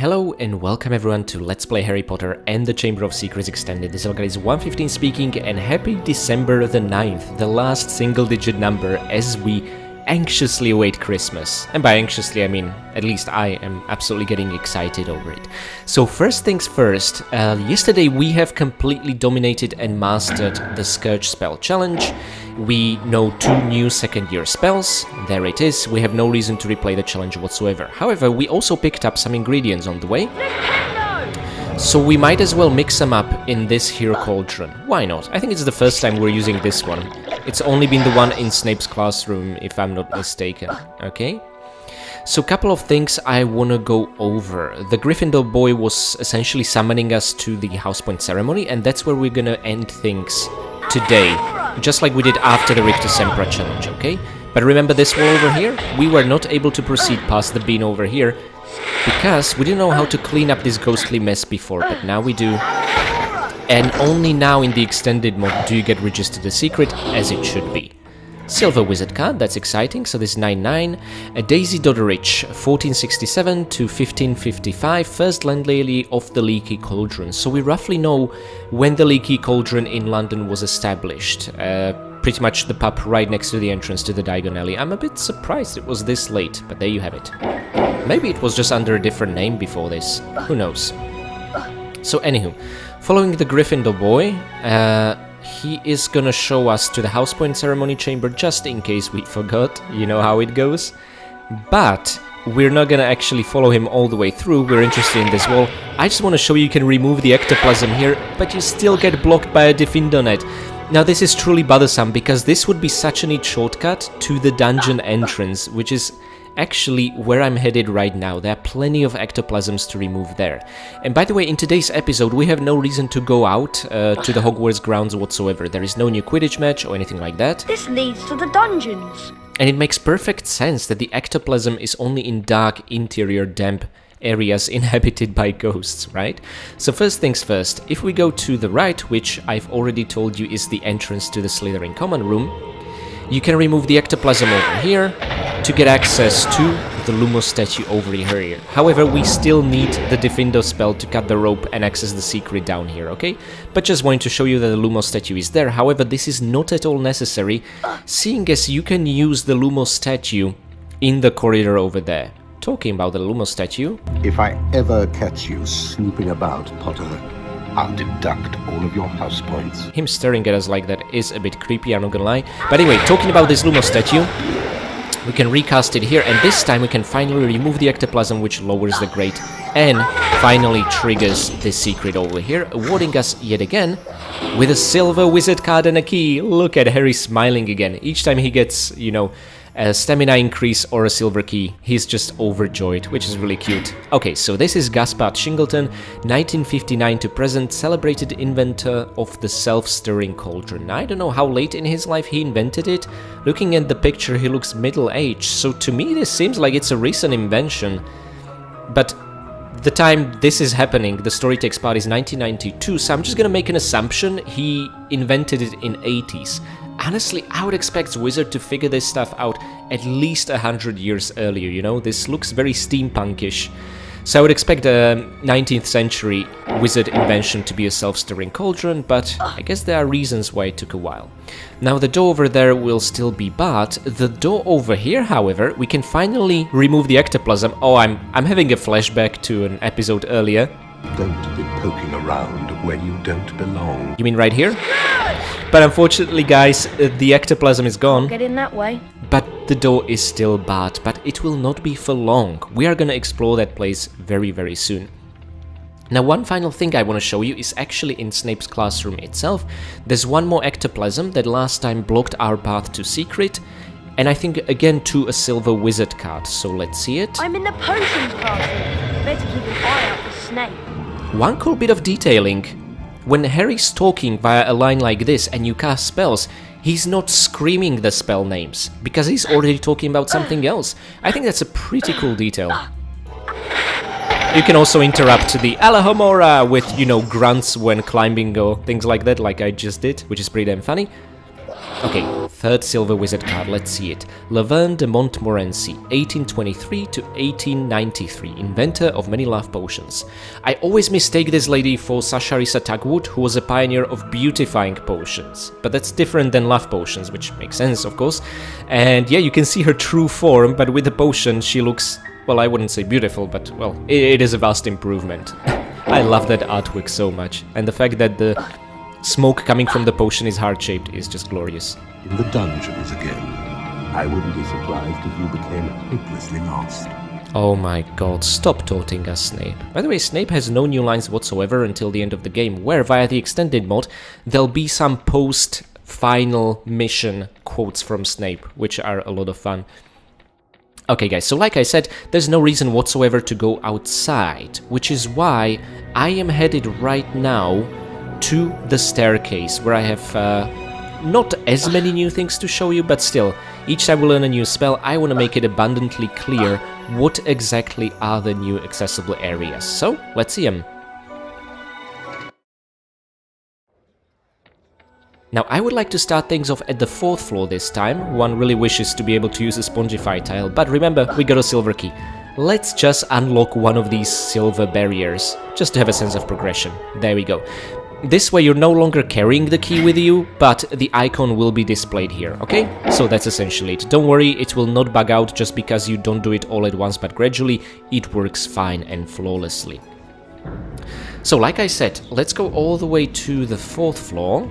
Hello and welcome everyone to Let's Play Harry Potter and the Chamber of Secrets Extended. This is 115 speaking, and happy December the 9th, the last single digit number as we anxiously await Christmas. And by anxiously I mean, at least I am absolutely getting excited over it. So first things first, yesterday we have completely dominated and mastered the Scourge Spell Challenge. We know 2 new second year spells, there it is, we have no reason to replay the challenge whatsoever. However, we also picked up some ingredients on the way, so we might as well mix them up in this here cauldron. Why not? I think it's the first time we're using this one. It's only been the one in Snape's classroom, if I'm not mistaken, okay? So a couple of things I wanna go over. The Gryffindor boy was essentially summoning us to the House Point ceremony, and that's where we're gonna end things today. Just like we did after the Rictus Sempra challenge, okay? But remember this wall over here? We were not able to proceed past the bean over here because we didn't know how to clean up this ghostly mess before, but now we do. And only now in the extended mod do you get registered the secret as it should be. Silver Wizard card, that's exciting, so this is 99. A Daisy Dodderich, 1467 to 1555, first landlady of the Leaky Cauldron. So we roughly know when the Leaky Cauldron in London was established. Pretty much the pub right next to the entrance to the Diagon Alley. I'm a bit surprised it was this late, but there you have it. Maybe it was just under a different name before this, who knows. So anywho, following the Gryffindor boy, he is gonna show us to the House Point ceremony chamber just in case we forgot, you know how it goes. But we're not gonna actually follow him all the way through, we're interested in this wall. I just want to show you can remove the ectoplasm here, but you still get blocked by a Diffindo net. Now this is truly bothersome because this would be such a neat shortcut to the dungeon entrance, which is actually where I'm headed right now. There are plenty of ectoplasms to remove there. And by the way, in today's episode we have no reason to go out to the Hogwarts grounds whatsoever. There is no new Quidditch match or anything like that. This leads to the dungeons. And it makes perfect sense that the ectoplasm is only in dark, interior, damp areas inhabited by ghosts, right? So first things first, if we go to the right, which I've already told you is the entrance to the Slytherin common room, you can remove the ectoplasm over here to get access to the Lumos statue over here. However, we still need the Diffindo spell to cut the rope and access the secret down here, okay? But just wanted to show you that the Lumos statue is there. However, this is not at all necessary, seeing as you can use the Lumos statue in the corridor over there. Talking about the Lumos statue. If I ever catch you snooping about, Potter, I'll deduct all of your house points. Him staring at us like that is a bit creepy, I'm not gonna lie. But anyway, talking about this Lumos statue, we can recast it here, and this time we can finally remove the ectoplasm, which lowers the grate and finally triggers the secret over here, awarding us yet again with a silver wizard card and a key. Look at Harry smiling again. Each time he gets, you know, a stamina increase or a silver key, he's just overjoyed, which is really cute. Okay, so this is Gaspard Shingleton, 1959 to present, celebrated inventor of the self-stirring cauldron. Now, I don't know how late in his life he invented it. Looking at the picture, he looks middle-aged, so to me this seems like it's a recent invention. But the time this is happening, the story takes part, is 1992, so I'm just gonna make an assumption he invented it in 80s. Honestly, I would expect Wizard to figure this stuff out at least 100 years earlier, you know? This looks very steampunkish. So I would expect a 19th century Wizard invention to be a self-stirring cauldron, but I guess there are reasons why it took a while. Now the door over there will still be barred. The door over here, however, we can finally remove the ectoplasm. Oh, I'm having a flashback to an episode earlier. Don't be poking around where you don't belong. You mean right here? But unfortunately, guys, the ectoplasm is gone. Get in that way. But the door is still barred, but it will not be for long. We are gonna explore that place very, very soon. Now, one final thing I want to show you is actually in Snape's classroom itself. There's one more ectoplasm that last time blocked our path to secret, and I think again to a silver wizard card, so let's see it. I'm in the potions classroom. Better keep an eye out for Snape. One cool bit of detailing. When Harry's talking via a line like this and you cast spells, he's not screaming the spell names, because he's already talking about something else. I think that's a pretty cool detail. You can also interrupt the Alahomora with, you know, grunts when climbing or things like that, like I just did, which is pretty damn funny. Okay, third silver wizard card, let's see it. Laverne de Montmorency, 1823 to 1893, inventor of many love potions. I always mistake this lady for Sasharisa Tagwood, who was a pioneer of beautifying potions. But that's different than love potions, which makes sense, of course. And yeah, you can see her true form, but with the potion she looks, well, I wouldn't say beautiful, but, well, it is a vast improvement. I love that artwork so much, and the fact that the smoke coming from the potion is heart-shaped is just glorious. In the dungeons again. I wouldn't be surprised if you became hopelessly lost. Oh my god, stop taunting us, Snape. By the way, Snape has no new lines whatsoever until the end of the game, where via the extended mod there'll be some post-final mission quotes from Snape, which are a lot of fun. Okay guys, so like I said, there's no reason whatsoever to go outside, which is why I am headed right now to the staircase, where I have not as many new things to show you, but still, each time we learn a new spell, I want to make it abundantly clear what exactly are the new accessible areas. So, let's see them. Now, I would like to start things off at the 4th floor this time. One really wishes to be able to use a Spongify tile, but remember, we got a silver key. Let's just unlock one of these silver barriers, just to have a sense of progression. There we go. This way you're no longer carrying the key with you, but the icon will be displayed here, okay? So that's essentially it. Don't worry, it will not bug out just because you don't do it all at once, but gradually it works fine and flawlessly. So like I said, let's go all the way to the 4th floor.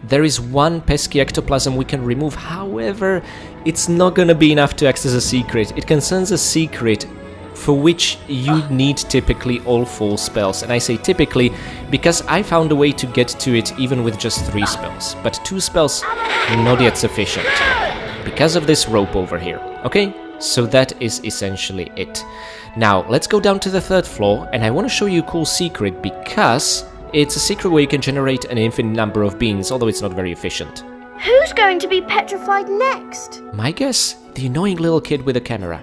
There is one pesky ectoplasm we can remove, however, it's not gonna be enough to access a secret. It concerns a secret for which you need typically all 4 spells. And I say typically because I found a way to get to it even with just 3 spells. But 2 spells, not yet sufficient. Because of this rope over here. Okay, so that is essentially it. Now, let's go down to the 3rd floor, and I want to show you a cool secret because it's a secret where you can generate an infinite number of beans, although it's not very efficient. Who's going to be petrified next? My guess? The annoying little kid with a camera.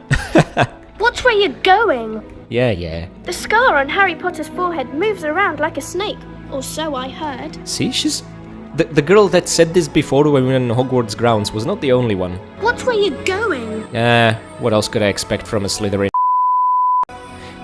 Watch where you're going. Yeah. The scar on Harry Potter's forehead moves around like a snake, or so I heard. See, she's... The girl that said this before when we were in Hogwarts grounds was not the only one. Watch where you're going. What else could I expect from a Slytherin?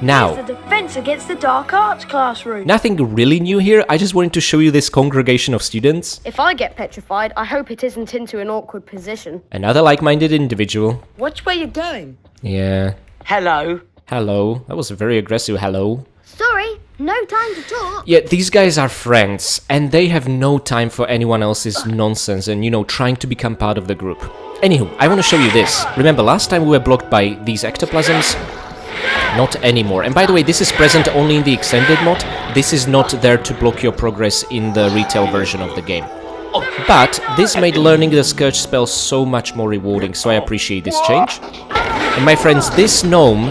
Now, It's the defense against the dark arts classroom. nothing really new here, I just wanted to show you this congregation of students. If I get petrified, I hope it isn't into an awkward position. Another like-minded individual. Watch where you're going. Yeah. Hello. Hello. That was a very aggressive hello. Sorry, no time to talk. Yeah, these guys are friends, and they have no time for anyone else's nonsense and, you know, trying to become part of the group. Anywho, I want to show you this. Remember, last time we were blocked by these ectoplasms? Not anymore. And by the way, this is present only in the extended mod. This is not there to block your progress in the retail version of the game. But this made learning the Scourge spell so much more rewarding, so I appreciate this change. And my friends, this gnome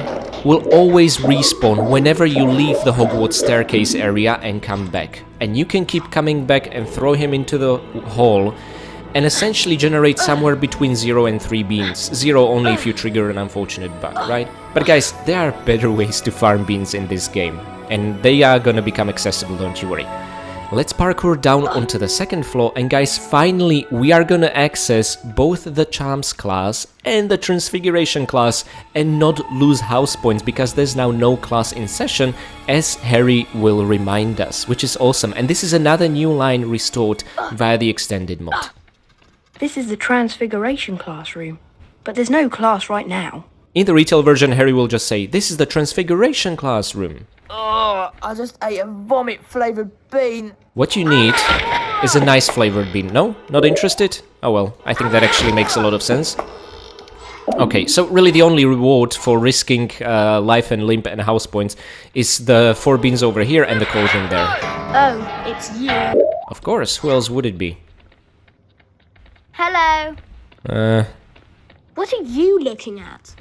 will always respawn whenever you leave the Hogwarts Staircase area and come back. And you can keep coming back and throw him into the hall and essentially generate somewhere between 0 and 3 beans. 0 only if you trigger an unfortunate bug, right? But guys, there are better ways to farm beans in this game, and they are gonna become accessible, don't you worry. Let's parkour down onto the 2nd floor, and guys, finally we are gonna access both the Charms class and the Transfiguration class and not lose house points, because there's now no class in session, as Harry will remind us, which is awesome. And this is another new line restored via the extended mod. This is the Transfiguration classroom, but there's no class right now. In the retail version, Harry will just say, "This is the Transfiguration classroom." Oh, I just ate a vomit-flavoured bean. What you need is a nice flavored bean. No? Not interested? Oh well, I think that actually makes a lot of sense. Okay, so really the only reward for risking life and limb and house points is the 4 beans over here and the cauldron there. Oh, it's you. Of course, who else would it be? Hello. What are you looking at?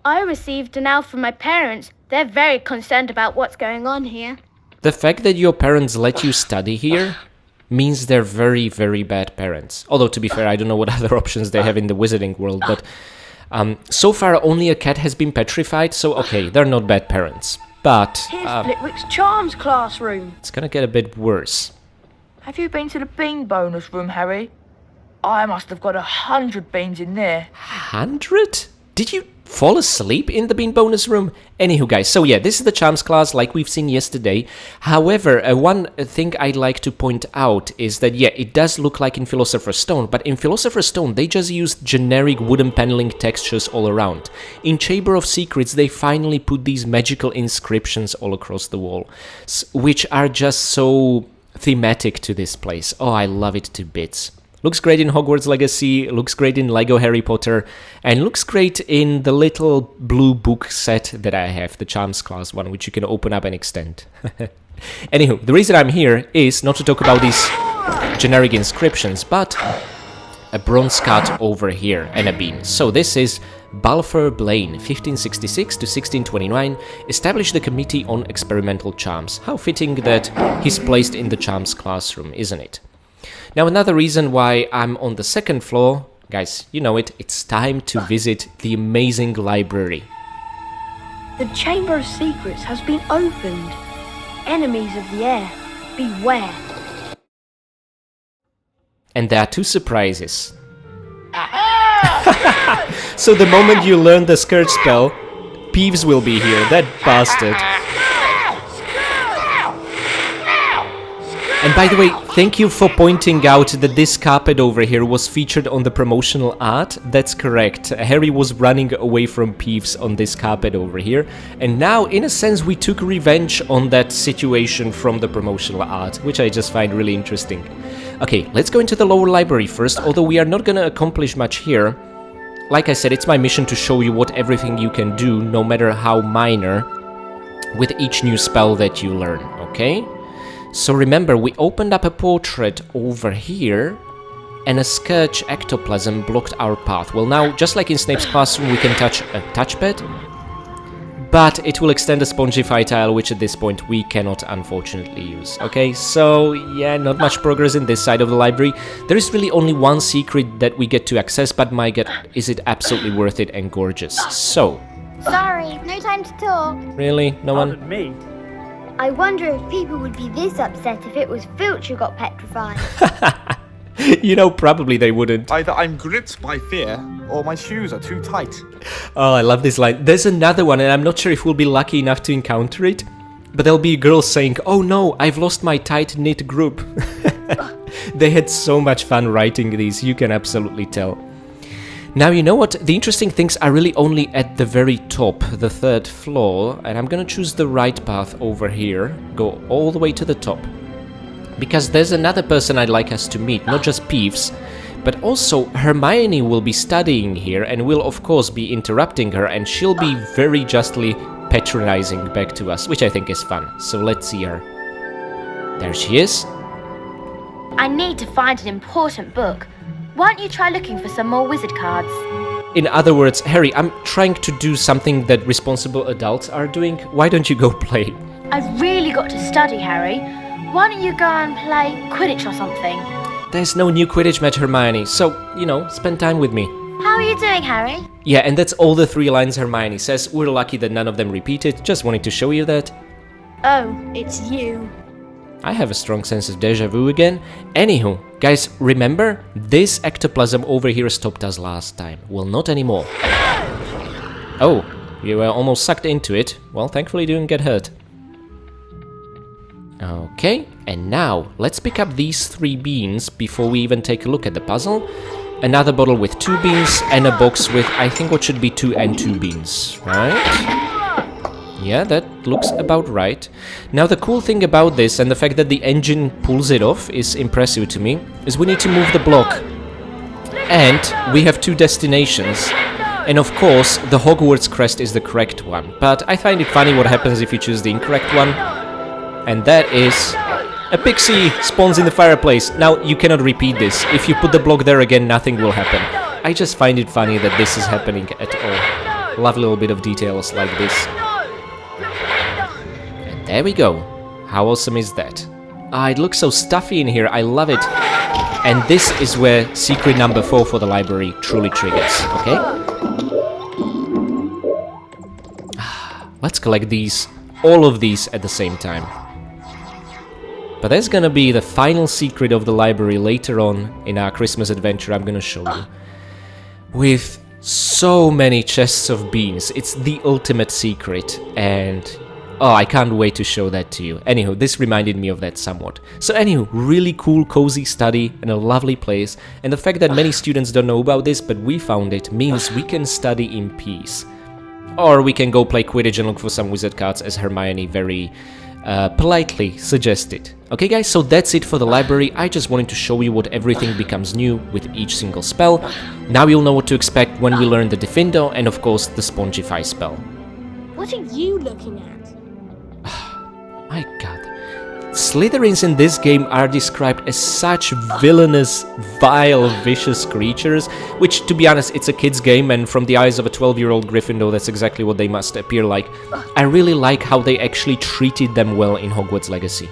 I received an elf from my parents. They're very concerned about what's going on here. The fact that your parents let you study here means they're very, very bad parents. Although, to be fair, I don't know what other options they have in the wizarding world, but so far only a cat has been petrified, so okay, they're not bad parents. But Here's Flitwick's Charms classroom. it's gonna get a bit worse. Have you been to the bean bonus room, Harry? I must have got 100 beans in there. 100? Did you fall asleep in the bean bonus room? Anywho, guys, so yeah, this is the charms class like we've seen yesterday. However, one thing I'd like to point out is that, yeah, it does look like in Philosopher's Stone, but in Philosopher's Stone, they just used generic wooden paneling textures all around. In Chamber of Secrets, they finally put these magical inscriptions all across the wall, which are just so thematic to this place. Oh, I love it to bits. Looks great in Hogwarts Legacy, looks great in Lego Harry Potter, and looks great in the little blue book set that I have, the Charms class one, which you can open up and extend. Anywho, the reason I'm here is not to talk about these generic inscriptions, but a bronze cut over here and a bean. So this is Balfour Blaine, 1566 to 1629, established the Committee on Experimental Charms. How fitting that he's placed in the Charms classroom, isn't it? Now, another reason why I'm on the second floor, guys, you know it, it's time to visit the amazing library. The Chamber of Secrets has been opened. Enemies of the air, beware. And there are two surprises. So the moment you learn the Scourge spell, Peeves will be here, that bastard. And by the way, thank you for pointing out that this carpet over here was featured on the promotional art. That's correct. Harry was running away from Peeves on this carpet over here. And now, in a sense, we took revenge on that situation from the promotional art, which I just find really interesting. Okay, let's go into the lower library first, although we are not gonna accomplish much here. Like I said, it's my mission to show you what everything you can do, no matter how minor, with each new spell that you learn, okay? So remember, we opened up a portrait over here, and a Scourge ectoplasm blocked our path. Well, now, just like in Snape's classroom, we can touch a touchpad, but it will extend a Spongify tile, which at this point we cannot unfortunately use. Okay, so yeah, not much progress in this side of the library. There is really only one secret that we get to access, but my god, is it absolutely worth it and gorgeous. So... Sorry, no time to talk. Really? No one? Pardon me. I wonder if people would be this upset if it was Filch who got petrified. You know, probably they wouldn't. Either I'm gripped by fear, or my shoes are too tight. Oh, I love this line. There's another one, and I'm not sure if we'll be lucky enough to encounter it, but there'll be a girl saying, "Oh no, I've lost my tight-knit group." They had so much fun writing these, you can absolutely tell. Now, you know what? The interesting things are really only at the very top, the third floor, and I'm gonna choose the right path over here, go all the way to the top. Because there's another person I'd like us to meet, not just Peeves, but also Hermione will be studying here, and will of course be interrupting her, and she'll be very justly patronizing back to us, which I think is fun. So let's see her. There she is. I need to find an important book. Why don't you try looking for some more wizard cards? In other words, Harry, I'm trying to do something that responsible adults are doing. Why don't you go play? I've really got to study, Harry. Why don't you go and play Quidditch or something? There's no new Quidditch match, Hermione, so, you know, spend time with me. How are you doing, Harry? Yeah, and that's all the 3 lines Hermione says. We're lucky that none of them repeated. Just wanted to show you that. Oh, it's you. I have a strong sense of deja vu again. Anywho, guys, remember, this ectoplasm over here stopped us last time. Well, not anymore. Oh, you were almost sucked into it. Well, thankfully you didn't get hurt. Okay, and now, let's pick up these 3 beans before we even take a look at the puzzle. Another bottle with 2 beans, and a box with, I think, what should be 2 and 2 beans, right? Yeah, that looks about right. Now, the cool thing about this, and the fact that the engine pulls it off is impressive to me, is we need to move the block. And we have 2 destinations. And of course, the Hogwarts crest is the correct one. But I find it funny what happens if you choose the incorrect one. And that is... a pixie spawns in the fireplace. Now, you cannot repeat this. If you put the block there again, nothing will happen. I just find it funny that this is happening at all. Love a little bit of details like this. There we go. How awesome is that? Ah, it looks so stuffy in here. I love it. And this is where secret number 4 for the library truly triggers, okay? Let's collect these, all of these at the same time. But that's gonna be the final secret of the library later on in our Christmas adventure I'm gonna show you. With so many chests of beans, it's the ultimate secret, and oh, I can't wait to show that to you. Anywho, this reminded me of that somewhat. So anywho, really cool, cozy study and a lovely place, and the fact that many students don't know about this, but we found it, means we can study in peace. Or we can go play Quidditch and look for some wizard cards, as Hermione very politely suggested. Okay guys, so that's it for the library. I just wanted to show you what everything becomes new with each single spell. Now you'll know what to expect when we learn the Diffindo and of course the Spongify spell. What are you looking at? My god. Slytherins in this game are described as such villainous, vile, vicious creatures, which, to be honest, it's a kid's game, and from the eyes of a 12-year-old Gryffindor, that's exactly what they must appear like. I really like how they actually treated them well in Hogwarts Legacy.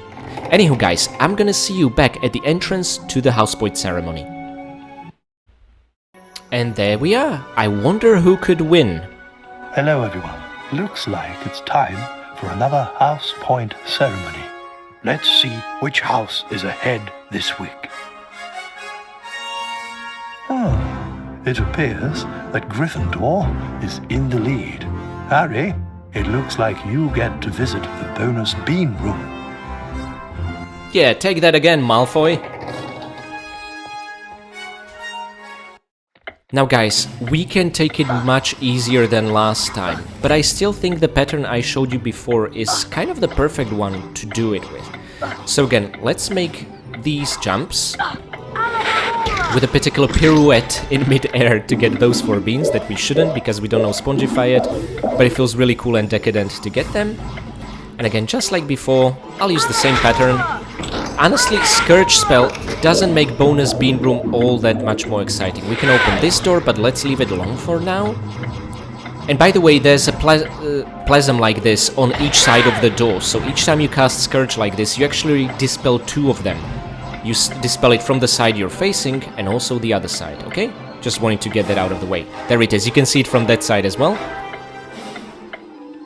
Anywho, guys, I'm gonna see you back at the entrance to the Housepoint ceremony. And there we are. I wonder who could win. Hello everyone. Looks like it's time for another House Point ceremony. Let's see which house is ahead this week. It appears that Gryffindor is in the lead. Harry, it looks like you get to visit the bonus bean room. Yeah, take that again, Malfoy. Now guys, we can take it much easier than last time, but I still think the pattern I showed you before is kind of the perfect one to do it with. So again, let's make these jumps with a particular pirouette in mid-air to get those 4 beans that we shouldn't because we don't know Spongify yet, but it feels really cool and decadent to get them. And again, just like before, I'll use the same pattern. Honestly, Scourge spell doesn't make bonus bean room all that much more exciting. We can open this door, but let's leave it alone for now. And by the way, there's a plasm like this on each side of the door, so each time you cast Scourge like this, you actually dispel 2 of them. You dispel it from the side you're facing, and also the other side, okay? Just wanting to get that out of the way. There it is, you can see it from that side as well.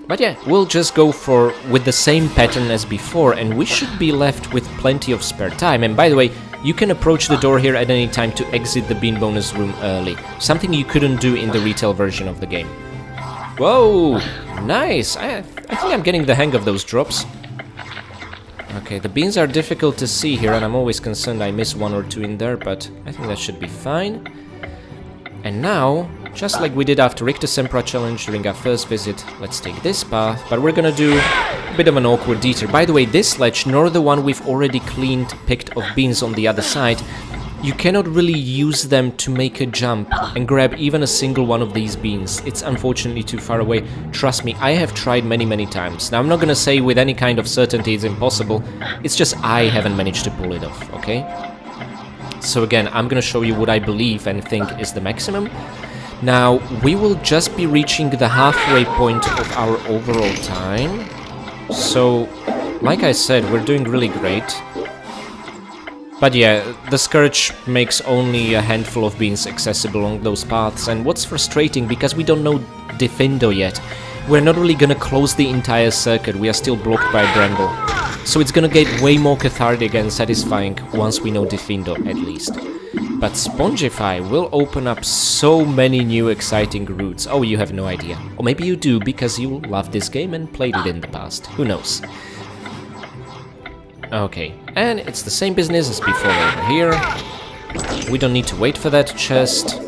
But yeah, we'll just go with the same pattern as before, and we should be left with plenty of spare time. And by the way, you can approach the door here at any time to exit the bean bonus room early, something you couldn't do in the retail version of the game. Whoa, nice! I think I'm getting the hang of those drops. Okay, the beans are difficult to see here, and I'm always concerned I miss 1 or 2 in there, but I think that should be fine. And now, just like we did after Rictus Sempra challenge during our first visit, let's take this path, but we're gonna do a bit of an awkward detour. By the way, this ledge, nor the one we've already picked of beans on the other side, you cannot really use them to make a jump and grab even a single one of these beans. It's unfortunately too far away. Trust me, I have tried many times. Now, I'm not gonna say with any kind of certainty it's impossible, it's just I haven't managed to pull it off, okay? So again, I'm gonna show you what I believe and think is the maximum. Now, we will just be reaching the halfway point of our overall time. So, like I said, we're doing really great. But yeah, the Scourge makes only a handful of beans accessible along those paths, and what's frustrating, because we don't know Diffindo yet, we're not really gonna close the entire circuit, we are still blocked by Bramble. So it's gonna get way more cathartic and satisfying once we know Diffindo, at least. But Spongify will open up so many new exciting routes. Oh, you have no idea. Or maybe you do, because you love this game and played it in the past. Who knows? Okay, and it's the same business as before over here. We don't need to wait for that chest,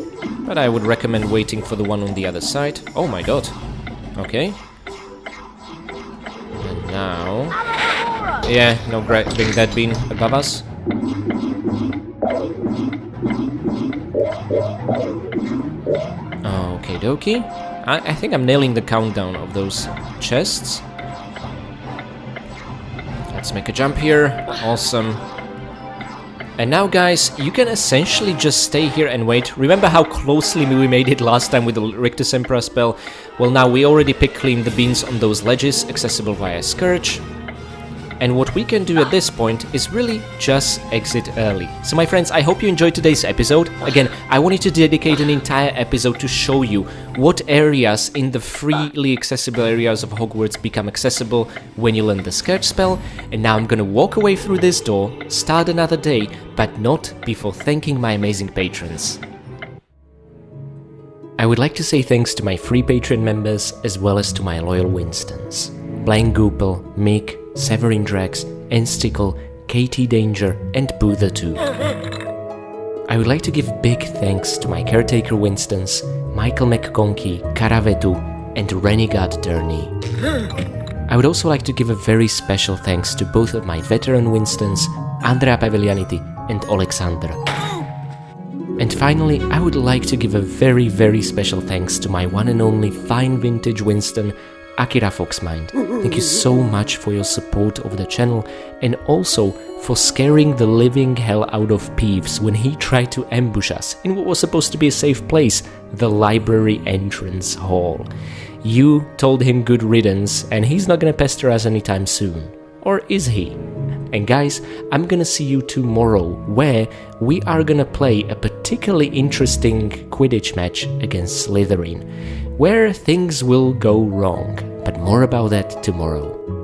but I would recommend waiting for the one on the other side. Oh my god. Okay. And now... yeah, no grabbing that bean above us. Okie dokie. I think I'm nailing the countdown of those chests. Let's make a jump here. Awesome. And now, guys, you can essentially just stay here and wait. Remember how closely we made it last time with the Rictus Sempra spell? Well, now we already picked clean the beans on those ledges, accessible via Scourge. And what we can do at this point is really just exit early. So my friends, I hope you enjoyed today's episode. Again, I wanted to dedicate an entire episode to show you what areas in the freely accessible areas of Hogwarts become accessible when you learn the Scourge spell. And now I'm gonna walk away through this door, start another day, but not before thanking my amazing patrons. I would like to say thanks to my free Patreon members as well as to my loyal Winstons. Blaine Goopel, Mick, Severin Drax, Enstickle, Katie Danger, and Boother 2. I would like to give big thanks to my caretaker Winstons, Michael McConkie, Karavetu, and Renegade Durney. I would also like to give a very special thanks to both of my veteran Winstons, Andrea Pavilianiti and Alexandra. And finally, I would like to give a very, very special thanks to my one and only fine vintage Winston, Akira Foxmind. Thank you so much for your support of the channel and also for scaring the living hell out of Peeves when he tried to ambush us in what was supposed to be a safe place, the library entrance hall. You told him good riddance and he's not gonna pester us anytime soon. Or is he? And guys, I'm gonna see you tomorrow where we are gonna play a particularly interesting Quidditch match against Slytherin, where things will go wrong, but more about that tomorrow.